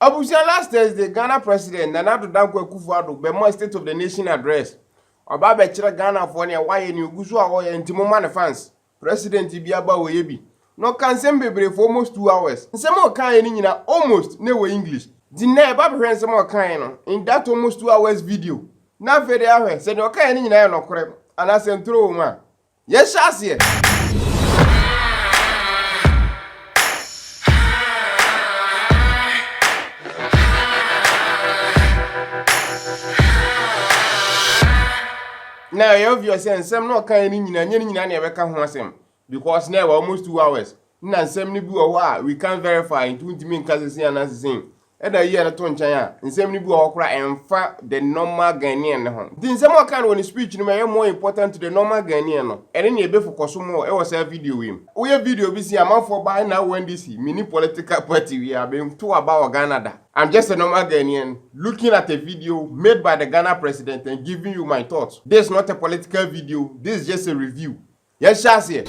Abusia last Thursday, Ghana President Nana DONKOR Bemo State of the Nation address. Oba bechira Ghana for ne why ni OWUSU awoye ntimo man fans. President Ibiaba Oyebi. No can send bebre for almost 2 hours. Nsem o kan ni nyina almost ne we English. Di na e ba behwe nsem o kan no in that almost 2 hours video. Na fede ahwe se de o kan ni nyina e no kore. Ana sentro ma. Yes shase. Now you obvious and some no kind in nyina na ebeka ho asem because now almost 2 hours na nsem ni bi o we can verify into ntimi nkasese anasese e da ye na to nchan a nsem ni bi o kora emfa the normal Ghanaian ho the nsem o kan won speech ni may more important to the normal Ghanaian no ene na ebe focus mo e was a video we video bi si amafo by na when this mini political party we are being to about Ghana. I'm just a normal Ghanaian looking at a video made by the Ghana president and giving you my thoughts. This is not a political video. This is just a review. Yes, Shasi.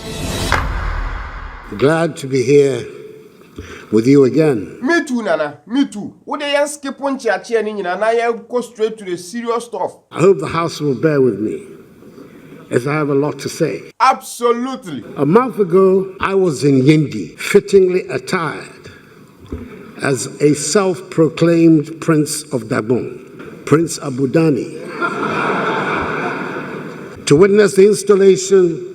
Glad to be here with you again. Me too, Nana. Me too. Would they skip on chachi and I go straight to the serious stuff? I hope the House will bear with me, as I have a lot to say. Absolutely. A month ago, I was in Yindi, fittingly attired as a self-proclaimed Prince of Gabon, Prince Abudani, to witness the installation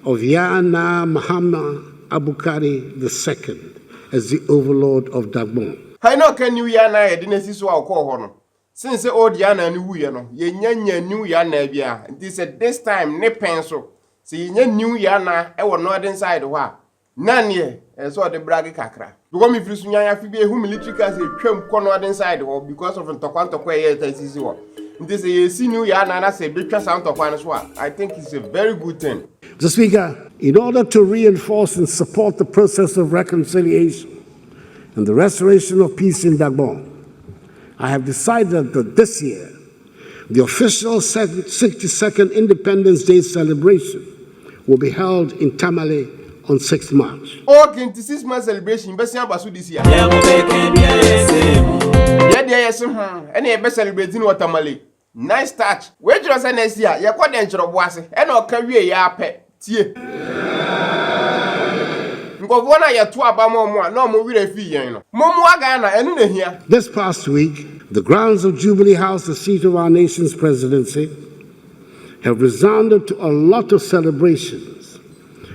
of Yana Muhammad Abukari II as the overlord of Gabon. I know can you Yana Edinesi so I'll call honor. Since the old Yana knew you know, ye knew Yana bia. This at this time ne pencil. See ye knew Yana, I was not inside wa. None ye, and so the braggy kakra. Because me frisunya fi be who military case twam corner inside or because of Ntokwanto kwaye tasisi wo. This is a new Yana na say betwa Santo so I think it's a very good thing. Mr. Speaker, in order to reinforce and support the process of reconciliation and the restoration of peace in Gabon, I have decided that this year, the official 62nd Independence Day celebration will be held in Tamale on 6th March. Okay, this is my celebration. Best abasu this year. Yeah, any best celebrating what Tamale. Nice touch. Where you say next year? You quite enjoy boise. And no career ya pet. Tie. Because one of your two about more, no more with a fee, you know. Momo Ghana, and here. This past week, the grounds of Jubilee House, the seat of our nation's presidency, have resounded to a lot of celebrations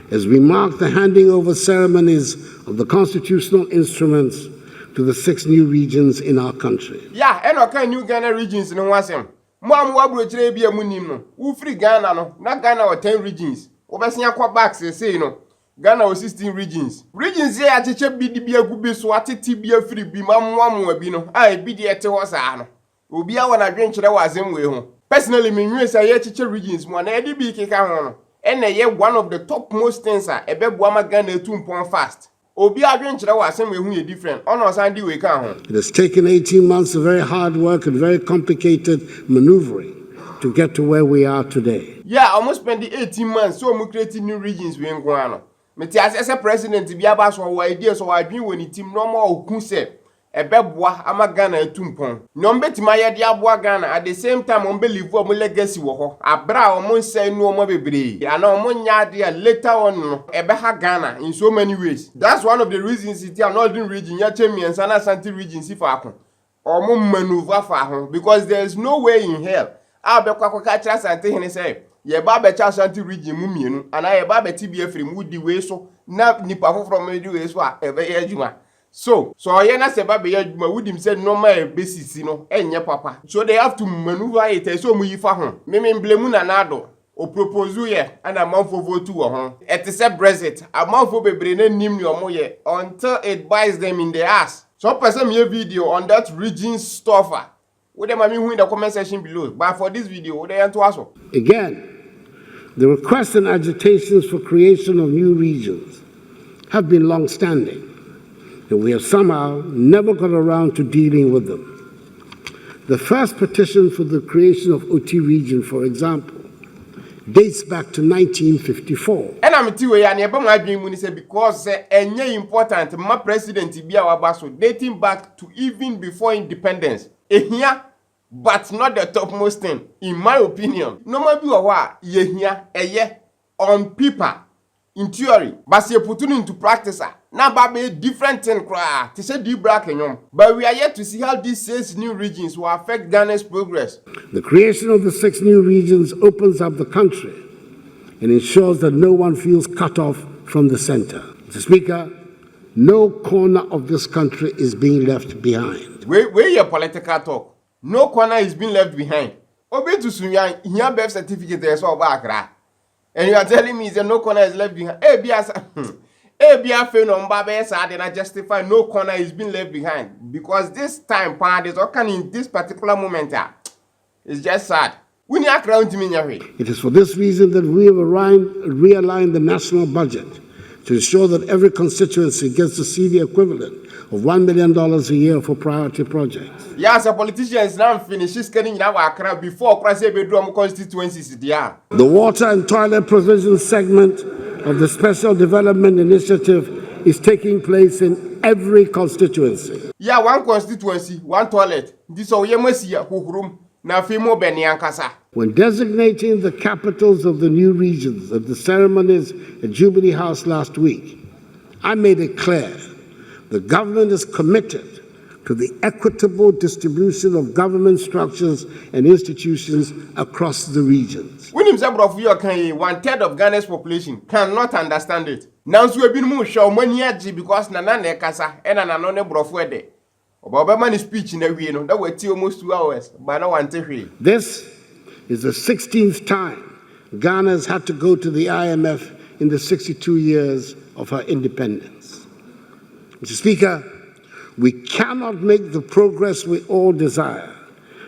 as we mark the handing over ceremonies of the constitutional instruments to the 6 new regions in our country. Yeah, and okay, new Ghana regions in Wasem. Mom wabro be a munim no. U free Ghana no, not Ghana or 10 regions. Obesia kwa back say no. Ghana or 16 regions. Regions here at cheche BDB a good be so at TB free be mamwa bi no. I be the ete was ano. Obi a wana adventure was in way home. Personally, me say cheche regions mo na edi bi keka ho no. And ye one of the topmost things are ebe buama Ghana 2 fast. Obi adventure was same way who different. On Sunday we can. It has taken 18 months of very hard work and very complicated maneuvering to get to where we are today. Yeah, almost spent the 18 months so we creating new regions we in Guano. Meti as a president to be about so ideas so I been when the team normal who said ebeboa ama Ghana 2. No beti ma ye dia boa Ghana at the same time on believe we legacy wo ho. Abra o mon say no mo bebre. Ya na mo nya dia later on no ebeha Ghana in so many ways. That's one of the reasons it are northern region ya chemi and sana Santi region si fa akon. O mo maneuver fa ho because there is no way in hell. Abekwa ka kira Santi hene say ye ba be cha Santi region mu mienu ana ye ba be tibia free mu di we so na nipa fo from di we so a ebe ye adwuma. So ye na se ba be adwuma wodim say normal basis no enye papa. So they have to maneuver it so mu yifa ho. Me blame na Addo. O propose ye and amanfo vote wo ho. It is a Brexit. Amanfo bebre na nim ni omo ye until it bites them in the ass. So person me video on that region stuffer. Would them who in the comment section below. But for this video, would they to us? Again, the requests and agitations for creation of new regions have been long-standing, and we have somehow never got around to dealing with them. The first petition for the creation of OT region, for example, dates back to 1954. And I'm telling you, and Ebony dream when he said because any important my president be our basso dating back to even before independence. Here, but not the topmost thing, in my opinion. No matter what, here, on paper, in theory, but you put it into practice. Now, baby, different thing, to say deep black and but we are yet to see how these 6 new regions will affect Ghana's progress. The creation of the 6 new regions opens up the country and ensures that no one feels cut off from the center. Mr. Speaker, no corner of this country is being left behind. Where your political talk? No corner is being left behind. Obe to Sunya, here birth certificate there's all back. And you are telling me that no corner is left behind. Then I justify no corner is being left behind. Because this time, is occurring in this particular moment. It's just sad. It is for this reason that we have realigned the national budget to ensure that every constituency gets to see the equivalent of $1 million a year for priority projects. Yes, a politician is now finished getting in our crowd before BEDU constituencies. The water and toilet provision segment of the Special Development Initiative is taking place in every constituency. Yeah, one constituency, one toilet. This is room. When designating the capitals of the new regions at the ceremonies at Jubilee House last week, I made it clear the government is committed to the equitable distribution of government structures and institutions across the regions. When himself of you can 1/3 of Ghana's population cannot understand it. Now so we been more show money because nana ne kasa and anone brofwede. Obama speech in a way no that wait almost 2 hours but no one take. This is the 16th time Ghana has had to go to the IMF in the 62 years of her independence. Mr. Speaker, we cannot make the progress we all desire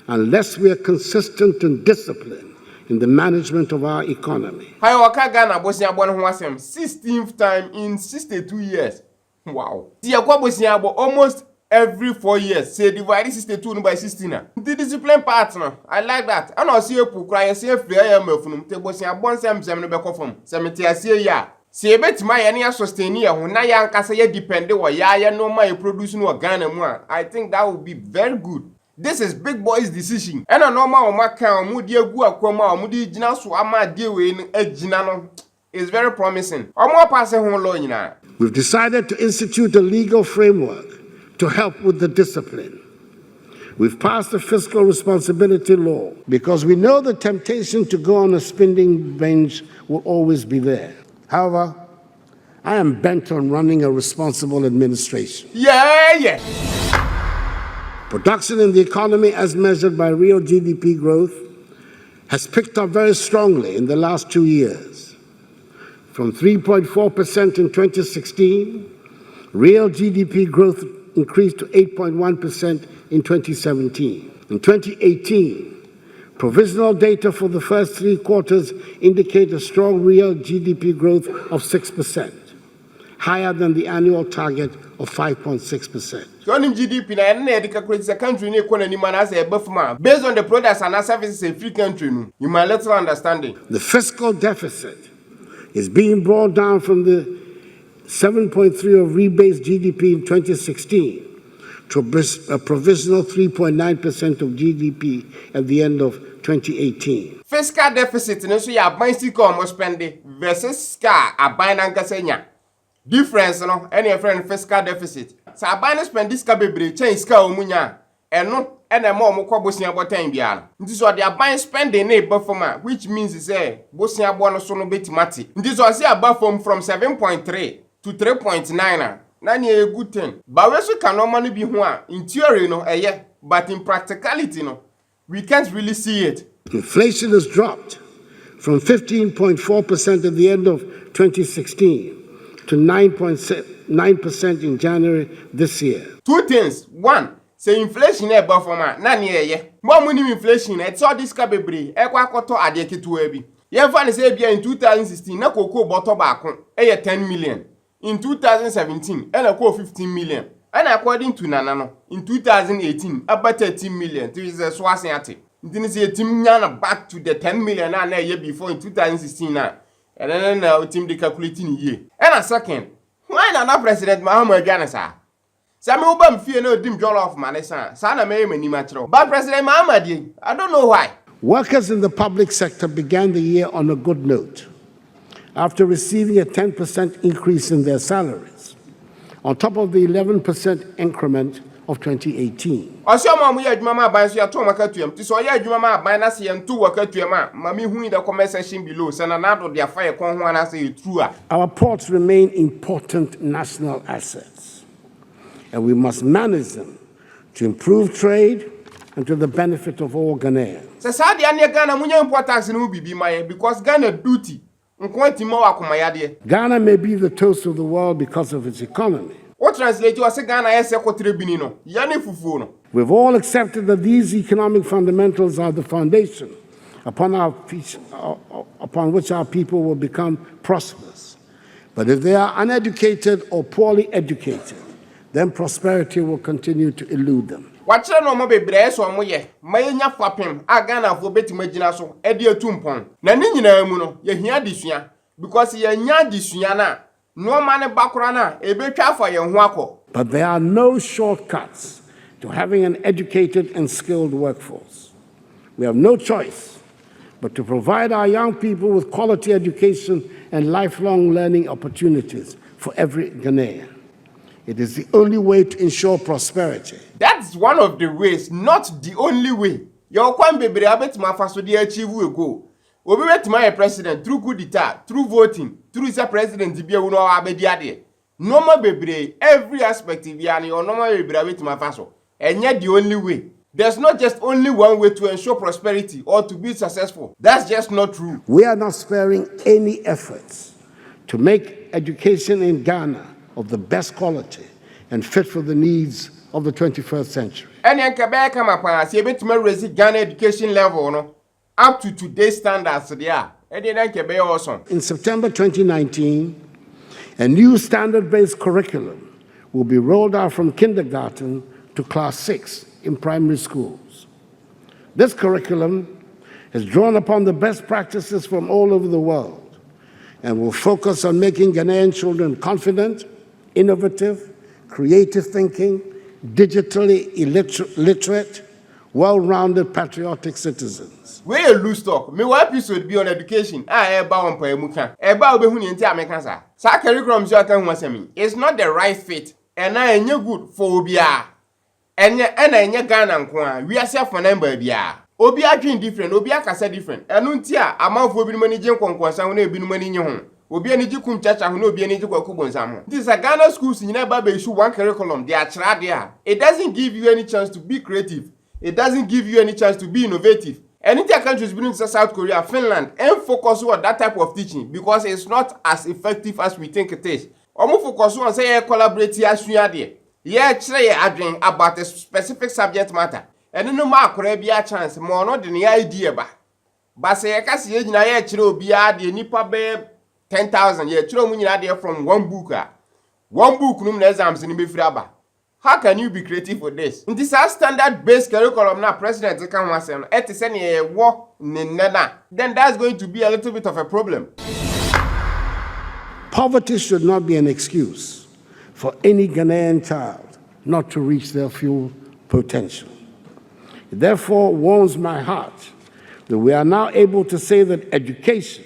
unless we are consistent and disciplined in the management of our economy. Hi, Waka Ghana Bosnia 16th time in 62 years. Wow. The Bosnia almost every 4 years. Say divide 62 by 16. The discipline partner. I like that. I know see you cry say free from te Bosnia bon sem no be confirm. Semeti asie ya. See betima ya ne sustain ya ho na ya nkasa ya depend wo ya no ma you produce no Ghana mu a. I think that would be very good. This is big boys decision. And normal o maka o mu di egu akwama o mu di gina so ama die we no agina no is very promising. O mo pass ho law nyina. We've decided to institute a legal framework to help with the discipline. We've passed the fiscal responsibility law because we know the temptation to go on a spending binge will always be there. However, I am bent on running a responsible administration. Yeah. Production in the economy, as measured by real GDP growth, has picked up very strongly in the last 2 years. From 3.4% in 2016, real GDP growth increased to 8.1% in 2017. In 2018, provisional data for the first 3 quarters indicate a strong real GDP growth of 6%, higher than the annual target of 5.6%. So GDP na medical creates a country in economy as a buffer based on the products and services a free country. You might little understanding. The fiscal deficit is being brought down from the 7.3 of rebased GDP in 2016 to a provisional 3.9% of GDP at the end of 2018. Fiscal deficit no so ya ban sika omo spending versus ska aban nankasanya. Difference no any friend fiscal deficit. Sa aban spend this ka bebre change ska omunya eno ena ma omo kwabosia botan bia no. Nti so the aban spending na perform which means say bosia bo no so no betimati. Nti so say above from 7.3 to 3.9 na ni a good thing. But we so can normally be one in theory no but in practicality no we can't really see it. Inflation has dropped from 15.4% at the end of 2016 to 9.9% in January this year. 2 things. One, say inflation e perform na ni More money inflation it's all this ka bebre e kwa koto ade ketu abi. Ye fa ni say bia in 2016 na koko bottle baako 10 million. In 2017, and 15 million. And according to Nana, in 2018, about 13 million. This is a SCHWAR. Ntini say team nyana back to the 10 million na year before in 2016 na. And then now team de calculating year. And a second, why na President Magraheb Djan sa? Sa me obam fie na odim jollof man sa na me mani matro. But President Magraheb, I don't know why. Workers in the public sector began the year on a good note after receiving a 10% increase in their salaries, on top of the 11% increment of 2018. Asamoah Djan ban so ya to makatuem ti so ya adwuma ban na se ntu wakatuem ma me hu in the comment section below say na Addo de afa kon ho na say true a. Our ports remain important national assets, and we must manage them to improve trade and to the benefit of all Ghanaians. Say sa de ane Ghana munya importance no bibi maye because Ghana duty nkwati ma wakoma yade. Ghana may be the toast of the world because of its economy. What translate you say Ghana yes ekotre bini no yani fufu no. We've all accepted that these economic fundamentals are the foundation upon which our people will become prosperous. But if they are uneducated or poorly educated, then prosperity will continue to elude them. Wachira no mo bebre so mo ye mayenya fapem Ghana fo betima gina so e de atumpon na ni nyina mu no ye hia disua because ye nya disua na no man bakura na e betwa for ye ho akọ. But there are no shortcuts to having an educated and skilled workforce. We have no choice but to provide our young people with quality education and lifelong learning opportunities for every Ghanaian. It is the only way to ensure prosperity. That's one of the ways, not the only way. Your kwan bebre abetima fa so de achieve we go. Obi betima ye president through coup d'etat, through voting, through the president bi ewu no abedi ade. Normal bebre every aspect bia na your normal bebre abetima fa so. Enye the only way. There's not just only one way to ensure prosperity or to be successful. That's just not true. We are not sparing any efforts to make education in Ghana of the best quality and fit for the needs of the 21st century. And Yankaba come up and say betima raise Ghana education level no up to today's standards there. And then awesome. In September 2019, a new standard-based curriculum will be rolled out from kindergarten to class 6 in primary schools. This curriculum has drawn upon the best practices from all over the world and will focus on making Ghanaian children confident, innovative, creative thinking, digitally literate, well-rounded, patriotic citizens. Where you lose talk, me one episode be on education. Eba on paemuka. Eba obehu ni nti ameka sa. Sa curriculum so aka hu asemi. It's not the right fit. And na enye good for obia. Enye Ghana nko a. We are self for number bia. Obi adwen different, obi akasa different. Enu nti a amanfo bi no mani je nkonkonsan ho na ebi no mani nye ho. Obi ani ji kum chacha ho na obi ani ji kwakubo nsam ho. This is a Ghana schools nyina ba issue one curriculum. They are trade. It doesn't give you any chance to be creative. It doesn't give you any chance to be innovative. Any countries belong to South Korea, Finland, and focus on that type of teaching because it's not as effective as we think it is. Omo focus on say collaborate here suya there. Yeah, try adwen about a specific subject matter. And no ma akora bia chance more no the idea ba. But say ka se nyina ye kire obi ade nipa be 10,000 ye kire mu nyina there from one book. One book no na exams ni be free aba. How can you be creative for this? In this standard-based curriculum now, President can want to send a work then that's going to be a little bit of a problem. Poverty should not be an excuse for any Ghanaian child not to reach their full potential. It therefore warms my heart that we are now able to say that education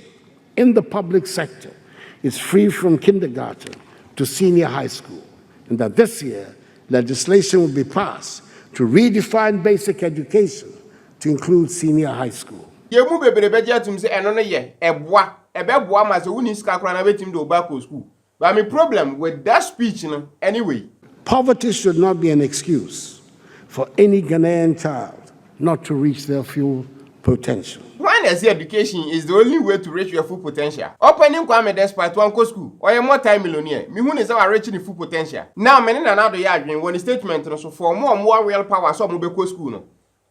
in the public sector is free from kindergarten to senior high school, and that this year, legislation will be passed to redefine basic education to include senior high school. Yemu bebre beje tum se eno no ye eboa ebeboa ma se wuni sika kora na betim do back to school. But my problem with that speech no anyway. Poverty should not be an excuse for any Ghanaian child not to reach their full potential. When I say education is the only way to reach your full potential. Opening Kwame despite one co school or a multi-millionaire. Me who is our reaching the full potential. Now, many another yard when the statement so for more real power, so mobile co school no.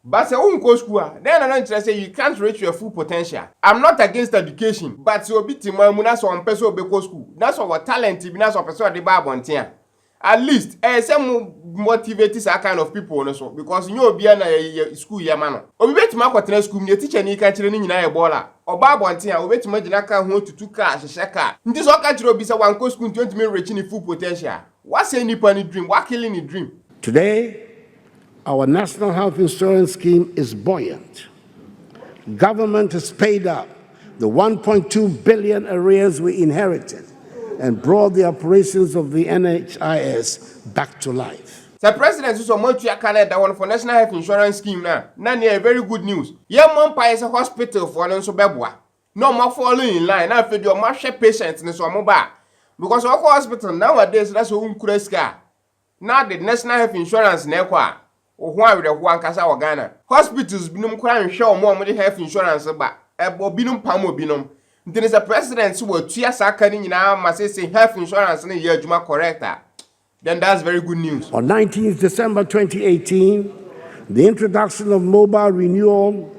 But say co school, then I'm interested you can't reach your full potential. I'm not against education, but so bit my muna so on person be co school. That's our talent, that's our person the Bible on tia. At least some motivate this kind of people also because you be na school ya man. Obi betima kwatena school ni teacher ni ka kire ni nyina e bola. Oba abonten a obetima gina ka ho tutu ka hyehye ka. Nti so ka kire obi se wanko school 20 me reach ni full potential. What say nipa ni dream? What killing ni dream? Today, our national health insurance scheme is buoyant. Government has paid up the 1.2 billion arrears we inherited and brought the operations of the NHIS back to life. The president is on to Canada one for national health insurance scheme now. Nani very good news. Yeah, MOMPAH is a hospital for no so bebwa. No more following in line. Now for your marshal patients in so mobile. Because our hospital nowadays that's a unkureska. Now the national health insurance nekwa. Or one with the one kasa Ghana. Hospitals binum crime show more health insurance ba. Ebo binum pamo binum. There is a president who will tia sakani na must say health insurance in year juma correcta. Then that's very good news. On 19th December 2018, the introduction of mobile renewal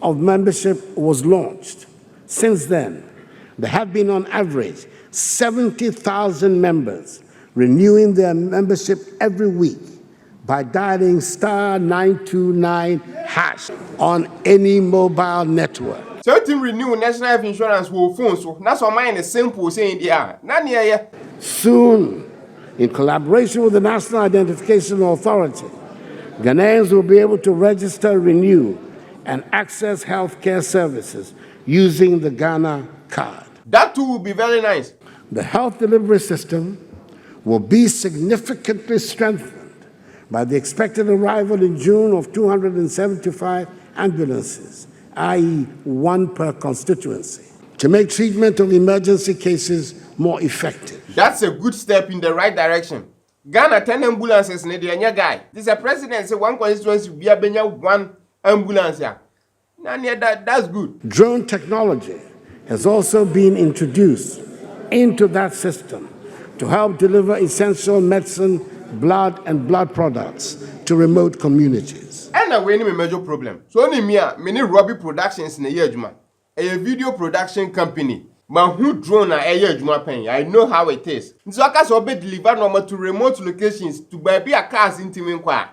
of membership was launched. Since then, there have been on average 70,000 members renewing their membership every week by dialing *929# on any mobile network. So to renew national health insurance will phone so that's all mine is simple saying there. Soon, in collaboration with the National Identification Authority, Ghanaians will be able to register, renew, and access healthcare services using the Ghana card. That too will be very nice. The health delivery system will be significantly strengthened by the expected arrival in June of 275 ambulances, i.e. one per constituency, to make treatment of emergency cases more effective. That's a good step in the right direction. Ghana 10 ambulances need the guy. This is a president say one constituency be a one ambulance here. That's good. Drone technology has also been introduced into that system to help deliver essential medicine, blood, and blood products to remote communities. And we need a major problem. So only many Robbie Productions in a year, a video production company. Man who drone a year, I know how it is. So I can be delivered normal to remote locations to buy a cars in Timinqua.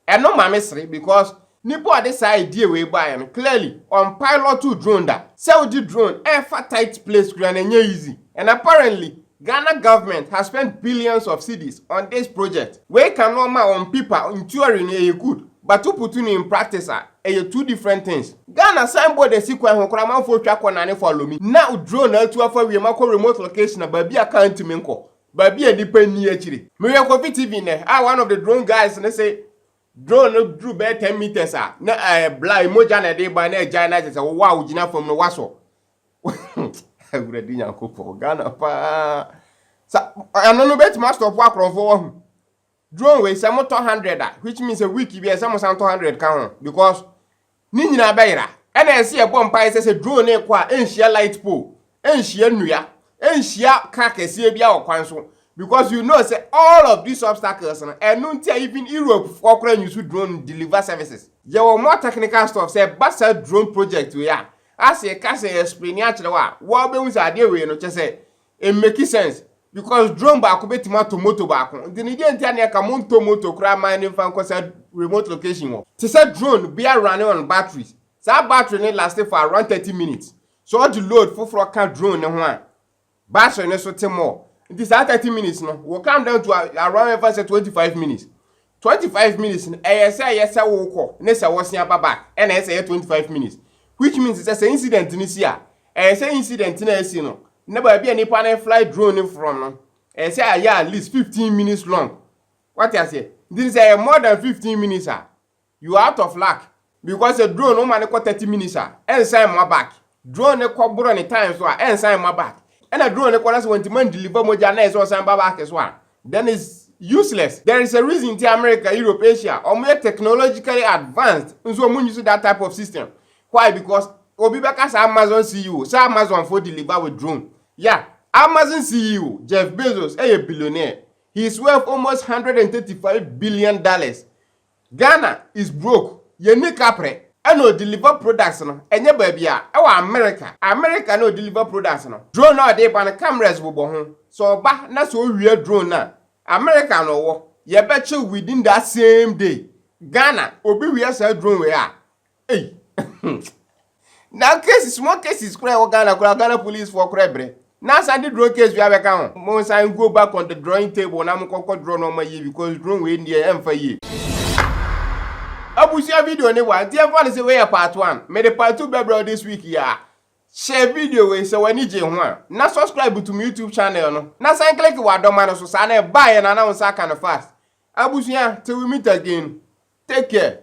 And no my mystery because Nipo had this idea we buy and clearly on pilot to drone that. Sell the drone a tight place grand and easy. And apparently Ghana government has spent billions of cedis on this project. We can normal on people in theory a good, but to put in practice are two different things. Ghana signboard the sequence on Kraman for track on follow me. Now drone to offer we mako remote location baby account to menko. Baby a depend near chili. MagrahebTV TV ne. I one of the drone guys and they say drone drew by 10 meters na blind moja na day by na China say wow jina from no waso. Ghana pa. So I no bet master of work for drone we say 200 which means a week be some 200 can because ni nyina bayira and I see a bomb pie say drone e kwa enhia light pole enhia nua enhia car kese bia okwan so because you know say all of these obstacles and no even Europe for kran use drone deliver services there were more technical stuff say basa drone project we are as a can say explain actually what be we ade we no say it make sense because drone ba ko betima to moto ba ko the Nigerian tiania ka monto moto kra man in fan say remote location wo to say drone be running on batteries that battery need last for around 30 minutes so all the load for can drone ne ho battery ne so more it is 30 minutes no will come down to around 25 minutes 25 minutes yes wo ko ne say was near back and say 25 minutes which means it's an incident in this year say incident in AC no never be any panel fly drone from no say at least 15 minutes long. What I say? This is more than 15 minutes you out of luck because a drone no man 30 minutes and sign my back drone ne kwaburo any time so and sign my back and a drone ne kwala when man deliver moja na so sign back as well then it's useless. There is a reason in America, Europe, Asia or more technologically advanced so mun use that type of system. Why? Because Obibaka's Amazon CEO, so Amazon for deliver with drone. Yeah, Amazon CEO, Jeff Bezos, a billionaire. He's worth almost $135 billion. Ghana is broke. Yeni kapre. And no deliver products no. Enye baby America. America no deliver products no. Drone now they ban cameras wo bo ho. So ba na so we drone na. America no wo ye betche within that same day. Ghana obi we say drone we are. Hey. Now cases small cases kura Ghana police for krebre. Now Sunday drone case we have account. Mo say go back on the drawing table na mo kokko drone on my year because drone we in there em for year. OWUSU video ne wa tie for say we part 1. Me the part 2 be this week ya. Share video we say wani je ho a. Na subscribe to my YouTube channel no. Na sign click wa do man so sa na buy na na unsa kind of fast. OWUSU till we meet again. Take care.